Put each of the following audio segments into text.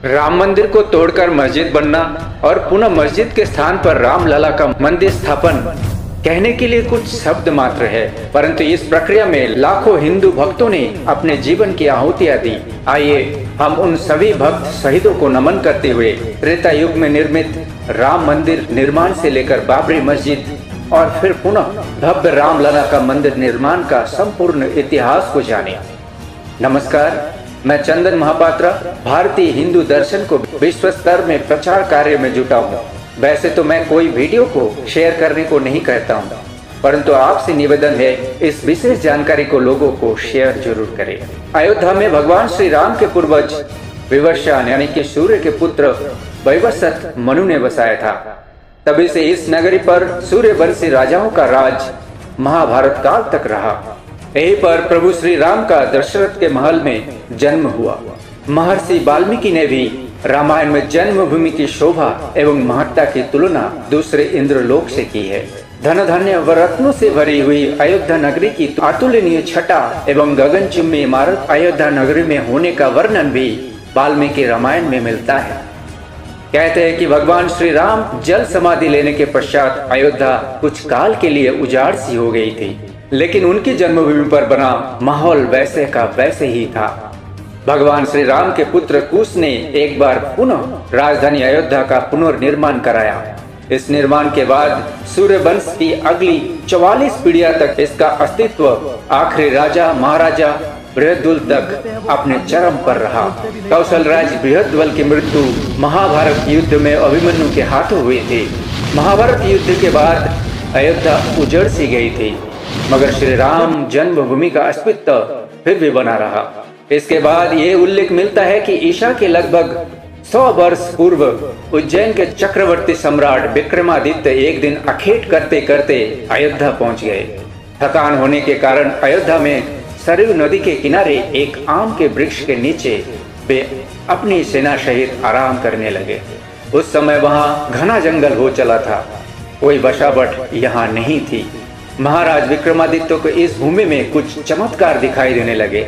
राम मंदिर को तोड़कर मस्जिद बनना और पुनः मस्जिद के स्थान पर रामलला का मंदिर स्थापन कहने के लिए कुछ शब्द मात्र है, परंतु इस प्रक्रिया में लाखों हिंदू भक्तों ने अपने जीवन की आहुतियां दी। आइए हम उन सभी भक्त शहीदों को नमन करते हुए त्रेता युग में निर्मित राम मंदिर निर्माण से लेकर बाबरी मस्जिद और फिर पुनः भव्य रामलला का मंदिर निर्माण का संपूर्ण इतिहास को जाने। नमस्कार, मैं चंदन महापात्रा भारतीय हिंदू दर्शन को विश्व स्तर में प्रचार कार्य में जुटा हूँ। वैसे तो मैं कोई वीडियो को शेयर करने को नहीं कहता हूँ, परंतु आपसे निवेदन है इस विशेष जानकारी को लोगों को शेयर जरूर करें। अयोध्या में भगवान श्री राम के पूर्वज विवस्वान यानी कि सूर्य के पुत्र वैवस्वत मनु ने बसाया था। तभी से इस नगरी पर सूर्यवंशी राजाओं का राज महाभारत काल तक रहा। यहीं पर प्रभु श्री राम का दशरथ के महल में जन्म हुआ। महर्षि वाल्मीकि ने भी रामायण में जन्मभूमि की शोभा एवं महत्ता की तुलना दूसरे इंद्रलोक से की है। धन धान्य व रत्नों से भरी हुई अयोध्या नगरी की अतुलनीय छटा एवं गगनचुंबी इमारत अयोध्या नगरी में होने का वर्णन भी वाल्मीकि रामायण में मिलता है। कहते हैं कि भगवान श्री राम जल समाधि लेने के पश्चात अयोध्या कुछ काल के लिए उजाड़ सी हो गई थी, लेकिन उनकी जन्मभूमि पर बना माहौल वैसे का वैसे ही था। भगवान श्री राम के पुत्र कुश ने एक बार पुनः राजधानी अयोध्या का पुनर्निर्माण कराया। इस निर्माण के बाद सूर्यवंश की अगली 44 पीढ़ियां तक इसका अस्तित्व आखिरी राजा महाराजा बृहद्बल तक अपने चरम पर रहा। कौशल राज बृहद्बल की मृत्यु महाभारत युद्ध में अभिमन्यु के हाथों हुई थी। महाभारत युद्ध के बाद अयोध्या उजड़ सी गई थी, मगर श्री राम जन्मभूमि का अस्तित्व फिर भी बना रहा। इसके बाद ये उल्लेख मिलता है कि ईसा के लगभग 100 वर्ष पूर्व उज्जैन के चक्रवर्ती सम्राट विक्रमादित्य एक दिन अखेट करते करते अयोध्या पहुंच गए। थकान होने के कारण अयोध्या में सरयू नदी के किनारे एक आम के वृक्ष के नीचे वे अपनी सेना सहित आराम करने लगे। उस समय वहां घना जंगल हो चला था, कोई बसावट यहाँ नहीं थी। महाराज विक्रमादित्य को इस भूमि में कुछ चमत्कार दिखाई देने लगे।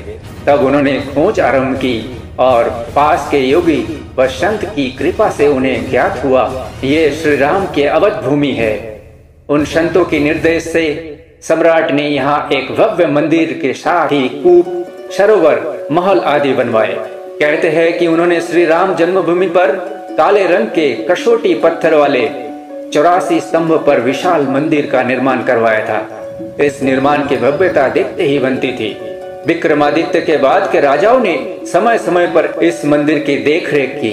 तब उन्होंने खोज आरंभ की और पास के योगी व संत की कृपा से उन्हें ज्ञात हुआ ये श्री राम के अवध भूमि है। उन संतों के निर्देश से सम्राट ने यहाँ एक भव्य मंदिर के साथ ही कूप, सरोवर, महल आदि बनवाए। कहते हैं कि उन्होंने श्री राम जन्मभूमि पर काले रंग के कसोटी पत्थर वाले 84 स्तंभ पर विशाल मंदिर का निर्माण करवाया था। इस निर्माण की भव्यता देखते ही बनती थी। विक्रमादित्य के बाद के राजाओं ने समय समय पर इस मंदिर की देखरेख की।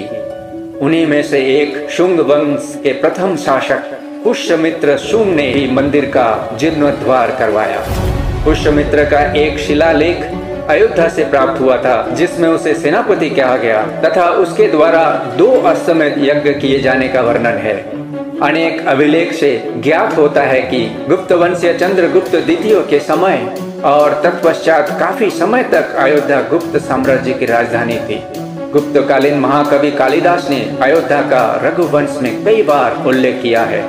उन्हीं में से एक शुंग वंश के प्रथम शासक पुष्यमित्र शुंग ने ही मंदिर का जीर्णोद्धार करवाया। पुष्यमित्र का एक शिलालेख अयोध्या से प्राप्त हुआ था, जिसमें उसे सेनापति कहा गया तथा उसके द्वारा 2 अश्वमेध यज्ञ किए जाने का वर्णन है। अनेक अभिलेख से ज्ञात होता है कि गुप्त वंशीय चंद्रगुप्त द्वितीय के समय और तत्पश्चात काफी समय तक अयोध्या गुप्त साम्राज्य की राजधानी थी। गुप्तकालीन महाकवि कालिदास ने अयोध्या का रघुवंश में कई बार उल्लेख किया है।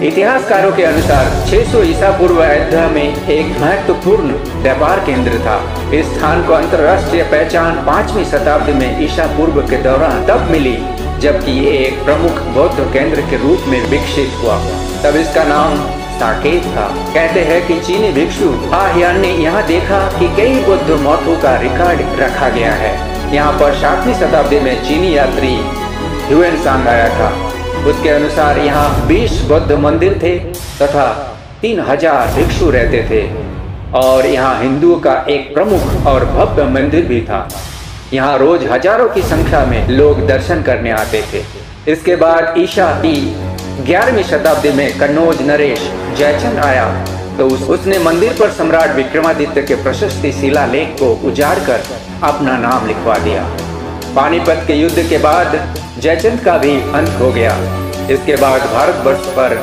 इतिहासकारों के अनुसार 600 ईसा पूर्व अयोध्या में एक महत्वपूर्ण व्यापार केंद्र था। इस स्थान को अंतर्राष्ट्रीय पहचान 5वीं शताब्दी में ईसा पूर्व के दौरान तब मिली, जबकि ये एक प्रमुख बौद्ध केंद्र के रूप में विकसित हुआ। तब इसका नाम साकेत था। कहते हैं कि चीनी भिक्षु आह्यान ने यहाँ देखा कि कई बौद्ध मठों का रिकॉर्ड रखा गया है। यहाँ पर 7वीं शताब्दी में चीनी यात्री ह्यूएनसांग आया था। उसके अनुसार यहाँ 20 बौद्ध मंदिर थे तथा 3000 भिक्षु रहते थे और यहाँ हिंदुओं का एक प्रमुख और भव्य मंदिर भी था। यहाँ रोज हजारों की संख्या में लोग दर्शन करने आते थे। इसके बाद ईसा की 11वीं शताब्दी में कन्नौज नरेश जयचंद आया तो उसने मंदिर पर सम्राट विक्रमादित्य के प्रशस्ति शिलालेख को उजाड़ कर अपना नाम लिखवा दिया। पानीपत के युद्ध के बाद जयचंद का भी अंत हो गया। इसके बाद भारतवर्ष पर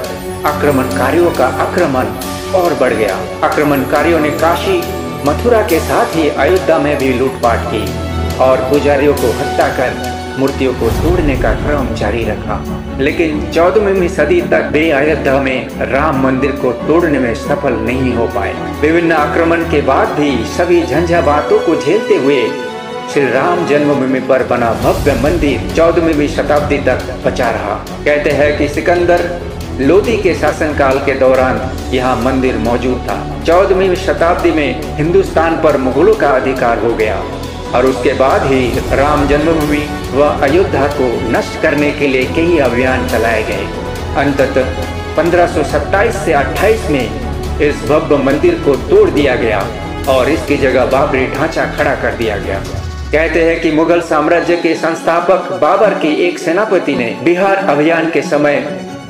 आक्रमणकारियों का आक्रमण और बढ़ गया। आक्रमणकारियों ने काशी, मथुरा के साथ ही अयोध्या में भी लूटपाट की और पुजारियों को हत्या कर मूर्तियों को तोड़ने का क्रम जारी रखा। लेकिन 14वीं सदी तक वे अयोध्या में राम मंदिर को तोड़ने में सफल नहीं हो पाए। विभिन्न आक्रमण के बाद भी सभी झंझावातों को झेलते हुए श्री राम जन्मभूमि पर बना भव्य मंदिर 14वीं शताब्दी तक बचा रहा। कहते हैं कि सिकंदर लोदी के शासनकाल के दौरान यहाँ मंदिर मौजूद था। 14वीं शताब्दी में हिंदुस्तान पर मुगलों का अधिकार हो गया और उसके बाद ही राम जन्मभूमि व अयोध्या को नष्ट करने के लिए कई अभियान चलाए गए। अंततः 1527 से 28 में इस भव्य मंदिर को तोड़ दिया गया और इसकी जगह बाबरी ढांचा खड़ा कर दिया गया। कहते हैं कि मुगल साम्राज्य के संस्थापक बाबर के एक सेनापति ने बिहार अभियान के समय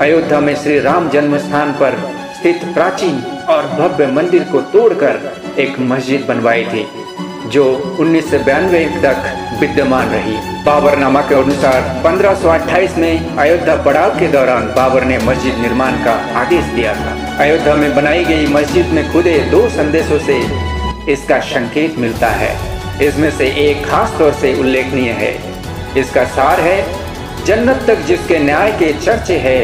अयोध्या में श्री राम जन्म स्थान पर स्थित प्राचीन और भव्य मंदिर को तोड़कर एक मस्जिद बनवाई थी, जो 1992 तक विद्यमान रही। बाबरनामा के अनुसार 1528 में अयोध्या पड़ाव के दौरान बाबर ने मस्जिद निर्माण का आदेश दिया था। अयोध्या में बनाई गई मस्जिद में खुदे 2 संदेशों से इसका संकेत मिलता है। इसमें से एक खास तौर से उल्लेखनीय है। इसका सार है, जन्नत तक जिसके न्याय के चर्चे है,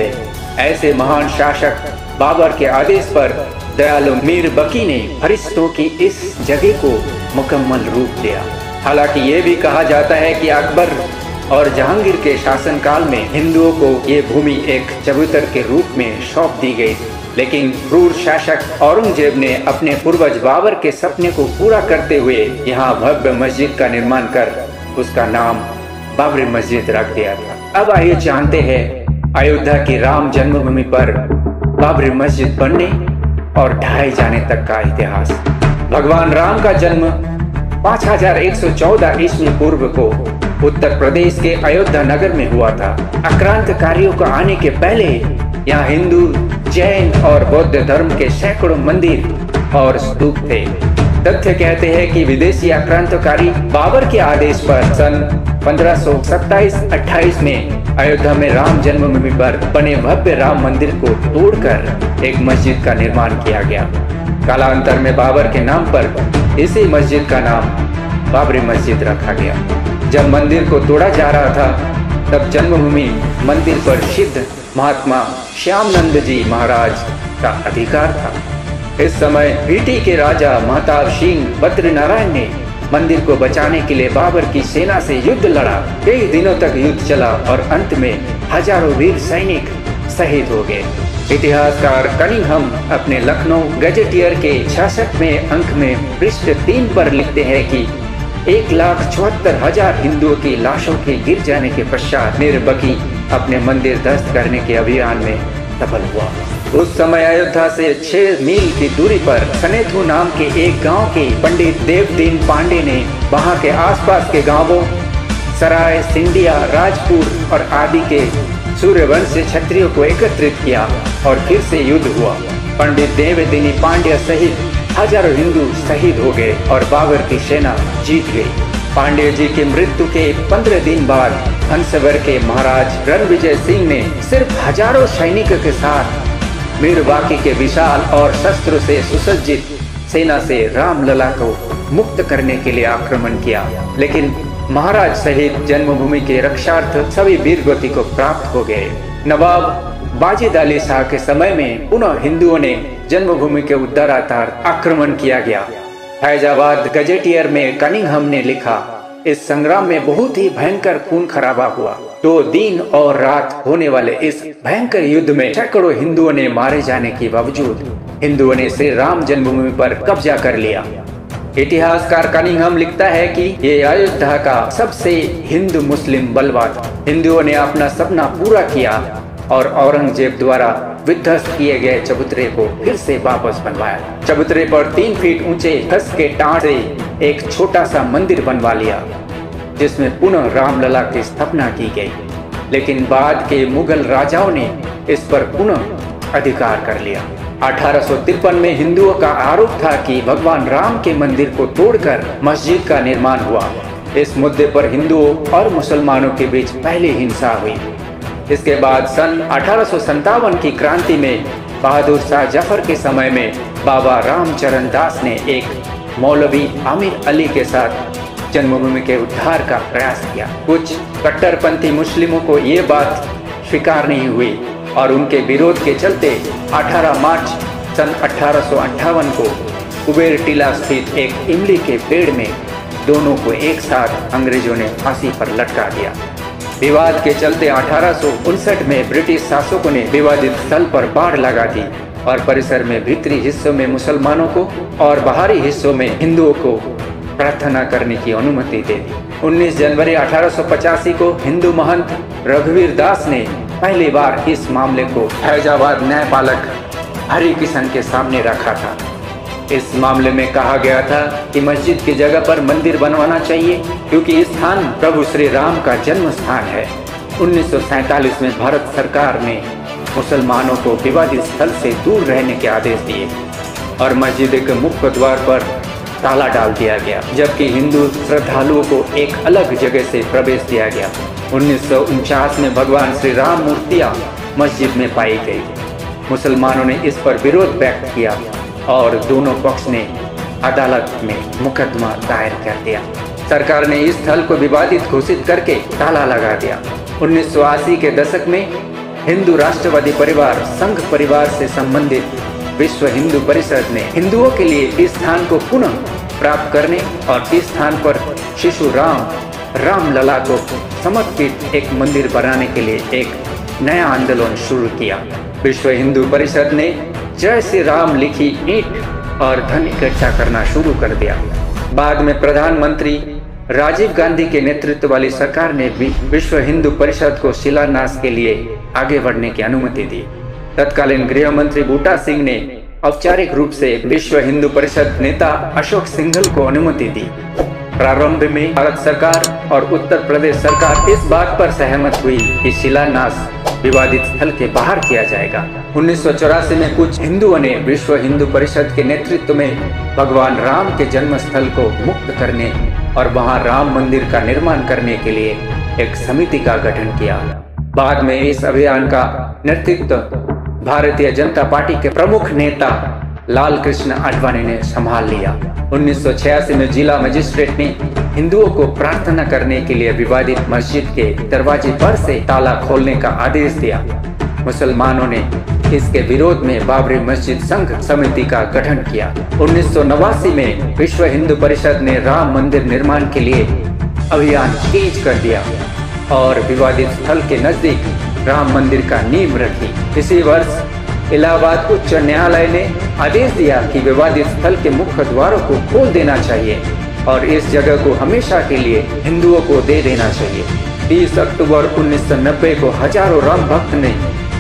ऐसे महान शासक बाबर के आदेश पर दयालु मीर बकी ने फरिश्तों की इस जगह को मुकम्मल रूप दिया। हालांकि ये भी कहा जाता है कि अकबर और जहांगीर के शासनकाल में हिंदुओं को ये भूमि एक चबूतर के रूप में सौंप दी गई, लेकिन क्रूर शासक औरंगजेब ने अपने पूर्वज बाबर के सपने को पूरा करते हुए यहाँ भव्य मस्जिद का निर्माण कर उसका नाम बाबरी मस्जिद रख दिया था। अब आइए जानते हैं अयोध्या की राम जन्मभूमि पर बाबरी मस्जिद बनने और ढाए जाने तक का इतिहास। भगवान राम का जन्म 5114 ईस्वी पूर्व को उत्तर प्रदेश के अयोध्या नगर में हुआ था। आक्रांतकारियों को आने के पहले यहाँ हिंदू, जैन और बौद्ध धर्म के सैकड़ों मंदिर और स्तूप थे। तथ्य कहते हैं कि विदेशी आक्रांतकारी बाबर के आदेश पर सन 1527-28 में अयोध्या में राम जन्मभूमि पर बने भव्य राम मंदिर को तोड़कर एक मस्जिद का निर्माण किया गया। कालांतर में बाबर के नाम पर इसी मस्जिद का नाम बाबरी मस्जिद रखा गया। जब मंदिर को तोड़ा जा रहा था, तब जन्मभूमि मंदिर पर सिद्ध महात्मा श्यामनंद जी महाराज का अधिकार था। इस समय भीटी के राजा महताब सिंह बद्रीनारायण ने मंदिर को बचाने के लिए बाबर की सेना से युद्ध लड़ा। कई दिनों तक युद्ध चला और अंत में हजारों वीर सैनिक शहीद हो गए। इतिहासकार कनिंघम अपने लखनऊ गजेटियर के 66वें अंक में पृष्ठ 3 पर लिखते हैं कि 1,74,000 हिंदुओं की लाशों के गिर जाने के पश्चात मीर बकी अपने मंदिर ध्वस्त करने के अभियान में सफल हुआ। उस समय अयोध्या से 6 मील की दूरी पर सनेथु नाम के एक गांव के पंडित देवदीन पांडे ने वहां के आसपास के गांवों सराय, सिंधिया, राजपुर और आदि के सूर्यवंश से क्षत्रियों को एकत्रित किया और फिर से युद्ध हुआ। पंडित देवदीनी पांड्य सहित हजारों हिंदू शहीद हो गए और बाबर की सेना जीत गई। पांडे जी की मृत्यु के 15 दिन बाद हंसवर के महाराज रणविजय सिंह ने सिर्फ हजारों सैनिकों के साथ मीर बाकी के विशाल और शस्त्रों से सुसज्जित सेना से रामलला को मुक्त करने के लिए आक्रमण किया, लेकिन महाराज सहित जन्मभूमि के रक्षार्थ सभी वीरगति को प्राप्त हो गए। नवाब बाजिद अली शाह के समय में पुनः हिंदुओं ने जन्मभूमि के उद्धारार्थ आक्रमण किया गया। फैजाबाद गजेटियर में कनिंघम ने लिखा, इस संग्राम में बहुत ही भयंकर खून खराबा हुआ। 2 दिन और रात होने वाले इस भयंकर युद्ध में सैकड़ों हिंदुओं ने मारे जाने के बावजूद हिंदुओं ने श्री राम जन्मभूमि पर कब्जा कर लिया। इतिहासकार कनिंघम लिखता है कि ये अयोध्या का सबसे हिंदू मुस्लिम बलवा था। हिंदुओं ने अपना सपना पूरा किया और औरंगजेब द्वारा विध्वस्त किए गए चबूतरे को फिर से वापस बनवाया। चबूतरे पर 3 फीट ऊंचे खस के टाट से एक छोटा सा मंदिर बनवा लिया, जिसमें पुनः रामलला की स्थापना की गई। लेकिन बाद के मुगल राजाओं ने इस पर पुनः अधिकार कर लिया। 1853 में हिंदुओं का आरोप था कि भगवान राम के मंदिर को तोड़कर मस्जिद का निर्माण हुआ। इस मुद्दे पर हिंदुओं और मुसलमानों के बीच पहली हिंसा हुई। इसके बाद सन 1857 की क्रांति में बहादुर शाह जफर के समय में बाबा रामचरण दास ने एक मौलवी आमिर अली के साथ जन्मभूमि के उद्धार का प्रयास किया। कुछ कट्टरपंथी मुस्लिमों को ये बात स्वीकार नहीं हुई और उनके विरोध के चलते 18 मार्च सन 1858 को कुबेर टीला स्थित एक इमली के पेड़ में दोनों को एक साथ अंग्रेजों ने फांसी पर लटका दिया। विवाद के चलते 1859 में ब्रिटिश शासकों ने विवादित स्थल पर बाड़ लगा दी और परिसर में भीतरी हिस्सों में मुसलमानों को और बाहरी हिस्सों में हिंदुओं को प्रार्थना करने की अनुमति दे दी। 19 जनवरी 1885 को हिंदू महंत रघुवीर दास ने पहली बार इस मामले को फैजाबाद न्यायपालक हरि किशन के सामने रखा था। इस मामले में कहा गया था कि मस्जिद की जगह पर मंदिर बनवाना चाहिए क्योंकि इस स्थान प्रभु श्री राम का जन्म स्थान है। 1947 में भारत सरकार ने मुसलमानों को विवादित स्थल से दूर रहने के आदेश दिए और मस्जिद के मुख्य द्वार पर ताला डाल दिया गया, जबकि हिंदू श्रद्धालुओं को एक अलग जगह से प्रवेश दिया गया। 1949 में भगवान श्री राम मूर्तियां मस्जिद में पाई गई। मुसलमानों ने इस पर विरोध व्यक्त किया और दोनों पक्ष ने अदालत में मुकदमा दायर कर दिया। सरकार ने इस स्थल को विवादित घोषित करके ताला लगा दिया। 1980 के दशक में हिंदू राष्ट्रवादी परिवार संघ परिवार से संबंधित विश्व हिंदू परिषद ने हिंदुओं के लिए इस स्थान को पुनः प्राप्त करने और इस स्थान पर शिशु रामलला को समर्पित एक मंदिर बनाने के लिए एक नया आंदोलन शुरू किया। विश्व हिंदू परिषद ने जय श्री राम लिखी ईंट और धन इकट्ठा करना शुरू कर दिया। बाद में प्रधानमंत्री राजीव गांधी के नेतृत्व वाली सरकार ने भी विश्व हिंदू परिषद को शिलान्यास के लिए आगे बढ़ने की अनुमति दी। तत्कालीन गृह मंत्री बूटा सिंह ने औपचारिक रूप से विश्व हिंदू परिषद नेता अशोक सिंघल को अनुमति दी। प्रारंभ में भारत सरकार और उत्तर प्रदेश सरकार इस बात पर सहमत हुई कि शिलान्यास विवादित स्थल के बाहर किया जाएगा। 1984 में कुछ हिंदुओं ने विश्व हिंदू परिषद के नेतृत्व में भगवान राम के जन्म स्थल को मुक्त करने और वहां राम मंदिर का निर्माण करने के लिए एक समिति का गठन किया। बाद में इस अभियान का नेतृत्व भारतीय जनता पार्टी के प्रमुख नेता लाल कृष्ण आडवाणी ने संभाल लिया। 1986 में जिला मजिस्ट्रेट ने हिंदुओं को प्रार्थना करने के लिए विवादित मस्जिद के दरवाजे पर से ताला खोलने का आदेश दिया। मुसलमानों ने इसके विरोध में बाबरी मस्जिद संघ समिति का गठन किया। 1989 में विश्व हिंदू परिषद ने राम मंदिर निर्माण के लिए अभियान तेज कर दिया और विवादित स्थल के नजदीक राम मंदिर का नींव रखी। इसी वर्ष इलाहाबाद उच्च न्यायालय ने आदेश दिया कि विवादित स्थल के मुख्य द्वारों को खोल देना चाहिए और इस जगह को हमेशा के लिए हिंदुओं को दे देना चाहिए। 30 अक्टूबर 1990 को हजारों राम भक्त ने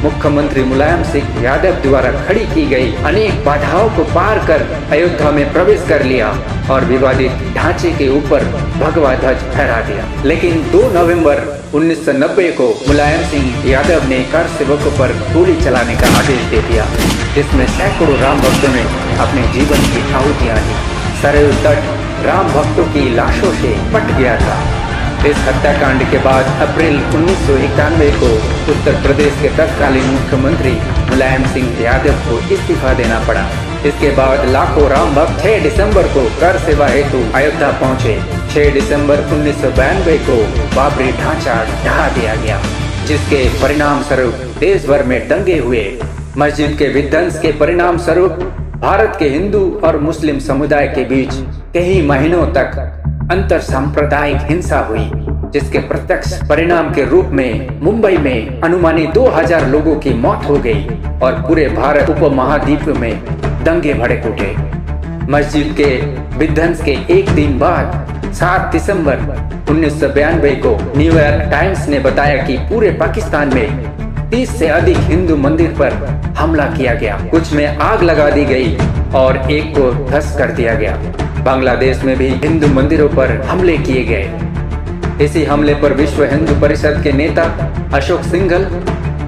मुख्यमंत्री मुलायम सिंह यादव द्वारा खड़ी की गई अनेक बाधाओं को पार कर अयोध्या में प्रवेश कर लिया और विवादित ढांचे के ऊपर भगवा ध्वज फहरा दिया। लेकिन 2 नवंबर 1990 को मुलायम सिंह यादव ने कार सेवकों पर गोली चलाने का आदेश दे दिया, जिसमें सैकड़ों राम भक्तों ने अपने जीवन की आहुतियां दी। सरयू तट राम भक्तों की लाशों से पट गया था। इस हत्याकांड के बाद अप्रैल 1991 को उत्तर प्रदेश के तत्कालीन मुख्यमंत्री मुलायम सिंह यादव को इस्तीफा देना पड़ा। इसके बाद लाखों राम भक्त 6 दिसंबर को कर सेवा हेतु अयोध्या पहुंचे। 6 दिसंबर 1992 को बाबरी ढांचा ढहा दिया गया, जिसके परिणाम स्वरूप देश भर में दंगे हुए। मस्जिद के विध्वंस के परिणाम स्वरूप भारत के हिंदू और मुस्लिम समुदाय के बीच कई महीनों तक अंतर सांप्रदायिक हिंसा हुई, जिसके प्रत्यक्ष परिणाम के रूप में मुंबई में अनुमानित 2000 लोगों की मौत हो गई और पूरे भारत उपमहाद्वीप में दंगे भड़क उठे। मस्जिद के विध्वंस के एक दिन बाद 7 दिसंबर 1992 को न्यूयॉर्क टाइम्स ने बताया कि पूरे पाकिस्तान में 30 से अधिक हिंदू मंदिर पर हमला किया गया। कुछ में आग लगा दी गई और एक को ध्वस्त कर दिया गया। बांग्लादेश में भी हिंदू मंदिरों पर हमले किए गए। इसी हमले पर विश्व हिंदू परिषद के नेता अशोक सिंघल,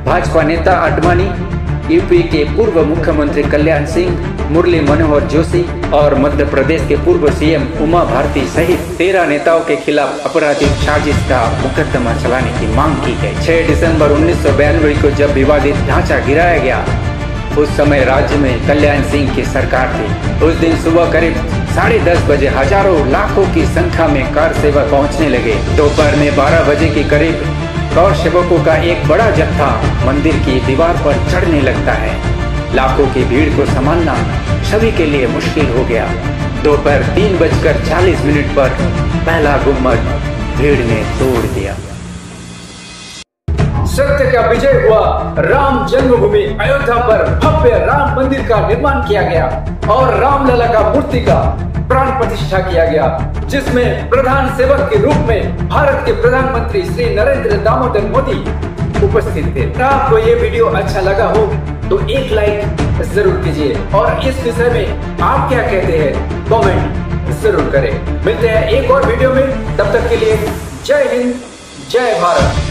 भाजपा नेता आडवाणी, यूपी के पूर्व मुख्यमंत्री कल्याण सिंह, मुरली मनोहर जोशी और मध्य प्रदेश के पूर्व सीएम उमा भारती सहित 13 नेताओं के खिलाफ आपराधिक साजिश का मुकदमा चलाने की मांग की गई। 6 दिसंबर 1992 को जब विवादित ढांचा गिराया गया, उस समय राज्य में कल्याण सिंह की सरकार थी। उस दिन सुबह करीब 10:30 बजे हजारों लाखों की संख्या में कार सेवक पहुंचने लगे। दोपहर में 12 बजे के करीब कार सेवकों का एक बड़ा जत्था मंदिर की दीवार पर चढ़ने लगता है। लाखों की भीड़ को संभालना सभी के लिए मुश्किल हो गया। दोपहर 3:40 पर पहला गुम्मद भीड़ ने तोड़ दिया। सत्य का विजय हुआ। राम जन्मभूमि अयोध्या पर भव्य राम मंदिर का निर्माण किया गया और रामलला का मूर्ति का प्राण प्रतिष्ठा किया गया, जिसमें प्रधान सेवक के रूप में भारत के प्रधानमंत्री श्री नरेंद्र दामोदर मोदी उपस्थित थे। आपको ये वीडियो अच्छा लगा हो तो एक लाइक जरूर कीजिए और इस विषय में आप क्या कहते हैं कमेंट जरूर करें। मिलते हैं एक और वीडियो में, तब तक के लिए जय हिंद, जय भारत।